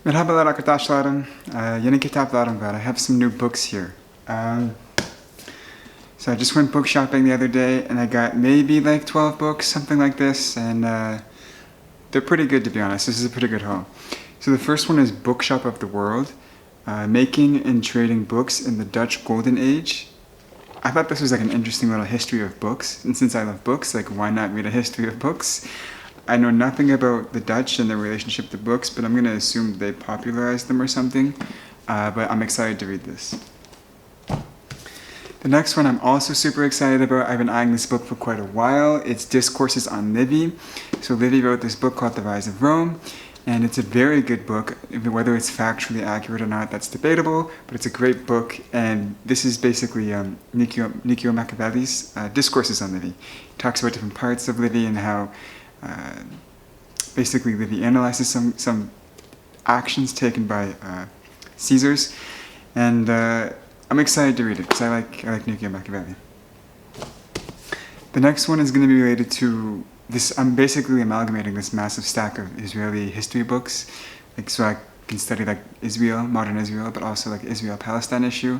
Merhabalar arkadaşlarım. Yeni kitaplarım var. I have some new books here. So I just went book shopping the other day and I got maybe like 12 books, something like this, and they're pretty good, to be honest. This is a pretty good haul. So the first one is Bookshop of the World, Making and Trading Books in the Dutch Golden Age. I thought this was like an interesting little history of books, and since I love books, like why not read a history of books? I know nothing about the Dutch and their relationship to books, but I'm going to assume they popularized them or something, but I'm excited to read this. The next one I'm also super excited about. I've been eyeing this book for quite a while. It's Discourses on Livy. So Livy wrote this book called The Rise of Rome, and it's a very good book. Whether it's factually accurate or not, that's debatable, but it's a great book, and this is basically Nicchio Machiavelli's Discourses on Livy. He talks about different parts of Livy and how basically Livy analyzes some actions taken by Caesars, and I'm excited to read it because I like Nicchio Machiavelli. The next one is going to be related to this. I'm basically amalgamating this massive stack of Israeli history books, like so I can study like Israel, modern Israel, but also like Israel-Palestine issue,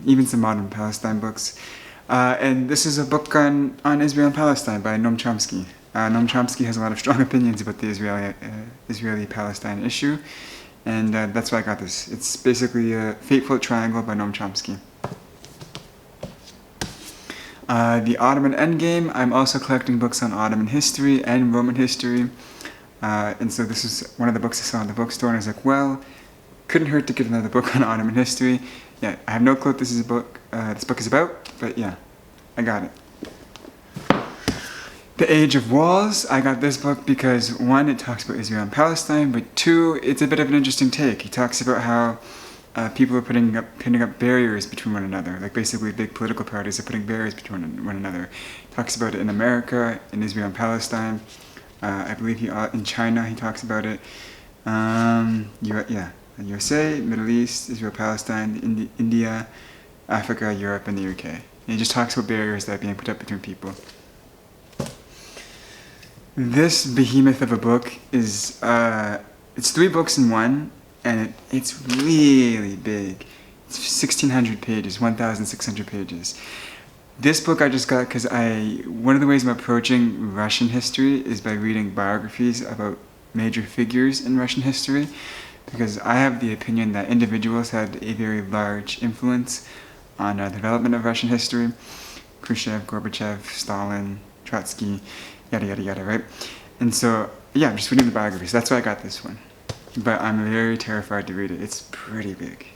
even some modern Palestine books. And this is a book on Israel and Palestine by Noam Chomsky. Noam Chomsky has a lot of strong opinions about the Israeli-Palestine issue, and that's why I got this. It's basically a Fateful Triangle by Noam Chomsky. The Ottoman Endgame. I'm also collecting books on Ottoman history and Roman history, and so this is one of the books I saw in the bookstore, and I was like, well, couldn't hurt to get another book on Ottoman history. Yeah, I have no clue what this book is about, but yeah, I got it. The Age of Walls. I got this book because one, it talks about Israel and Palestine, but two, it's a bit of an interesting take. He talks about how people are putting up barriers between one another. Like basically big political parties are putting barriers between one another. He talks about it in America, in Israel and Palestine. I believe in China he talks about it. USA, Middle East, Israel, Palestine, India, Africa, Europe, and the UK. And he just talks about barriers that are being put up between people. This behemoth of a book is, it's 3 books in one, and it's really big. It's 1,600 pages, 1,600 pages. This book I just got because one of the ways I'm approaching Russian history is by reading biographies about major figures in Russian history, because I have the opinion that individuals had a very large influence on the development of Russian history. Khrushchev, Gorbachev, Stalin, Trotsky, yada yada yada, right? And so, yeah, I'm just reading the biographies. That's why I got this one. But I'm very terrified to read it. It's pretty big.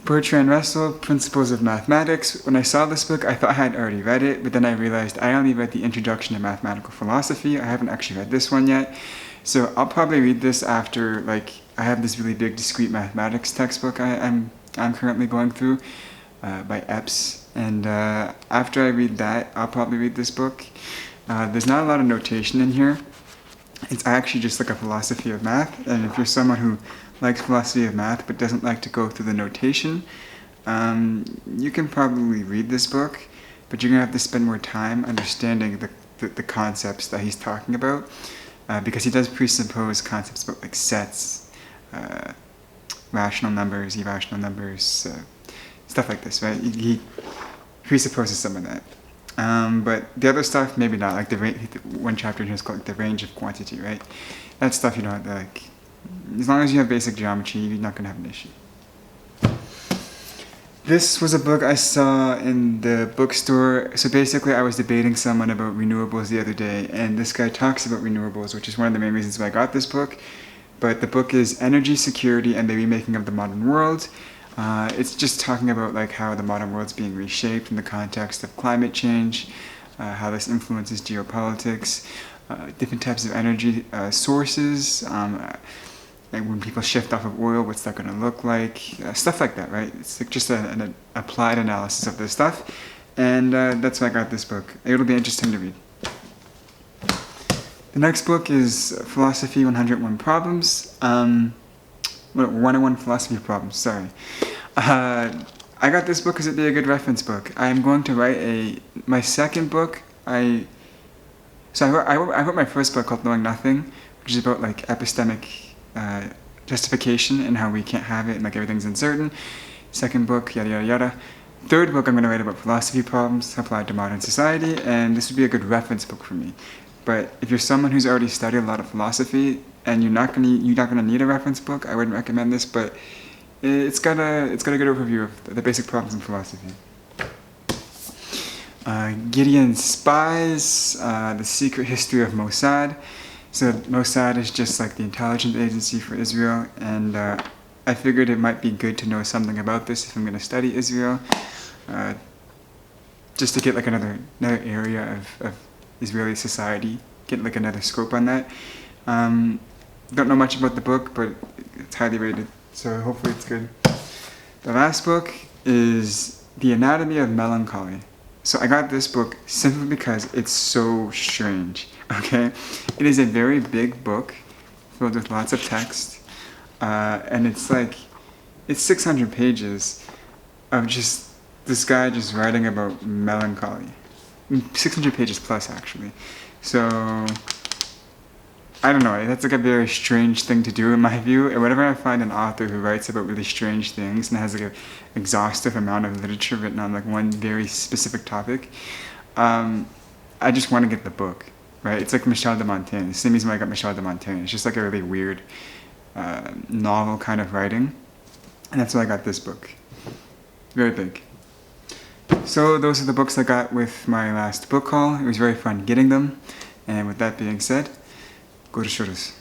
Bertrand Russell, Principles of Mathematics. When I saw this book, I thought I had already read it, but then I realized I only read the Introduction to Mathematical Philosophy. I haven't actually read this one yet. So I'll probably read this after, like, I have this really big discrete mathematics textbook I'm currently going through by Epps. And after I read that, I'll probably read this book. There's not a lot of notation in here. It's actually just like a philosophy of math, and if you're someone who likes philosophy of math but doesn't like to go through the notation, you can probably read this book, but you're going to have to spend more time understanding the concepts that he's talking about, because he does presuppose concepts about like sets, rational numbers, irrational numbers, stuff like this, right? He presupposes some of that. But the other stuff, maybe not. Like one chapter in here is called like, the range of quantity, right? That stuff you don't like. As long as you have basic geometry, you're not going to have an issue. This was a book I saw in the bookstore. So basically, I was debating someone about renewables the other day, and this guy talks about renewables, which is one of the main reasons why I got this book. But the book is Energy Security and the Remaking of the Modern World. It's just talking about like how the modern world's being reshaped in the context of climate change, how this influences geopolitics, different types of energy sources, like when people shift off of oil, what's that going to look like, stuff like that, right? It's like just an applied analysis of this stuff, and that's why I got this book. It'll be interesting to read. The next book is Philosophy 101 Problems. 101 Philosophy Problems, sorry. I got this book because it'd be a good reference book. I am going to write my second book. I wrote my first book called Knowing Nothing, which is about like epistemic justification and how we can't have it and like everything's uncertain. Second book, yada yada yada. Third book, I'm going to write about philosophy problems applied to modern society, and this would be a good reference book for me. But if you're someone who's already studied a lot of philosophy and you're not gonna need a reference book, I wouldn't recommend this. But it's got a good overview of the basic problems in philosophy. Gideon Spies, The Secret History of Mossad. So Mossad is just like the intelligence agency for Israel, and I figured it might be good to know something about this if I'm going to study Israel, just to get like another area of Israeli society, get like another scope on that. Don't know much about the book, but it's highly rated, so hopefully it's good. The last book is The Anatomy of Melancholy. So I got this book simply because it's so strange, okay? It is a very big book filled with lots of text, and it's 600 pages of just this guy just writing about melancholy. 600 pages plus, actually. So, I don't know, that's like a very strange thing to do in my view. And whenever I find an author who writes about really strange things and has like an exhaustive amount of literature written on like one very specific topic, I just want to get the book, right? It's like Michel de Montaigne. The same reason why I got Michel de Montaigne. It's just like a really weird novel kind of writing. And that's why I got this book. Very big. So those are the books I got with my last book haul. It was very fun getting them. And with that being said, Discourses.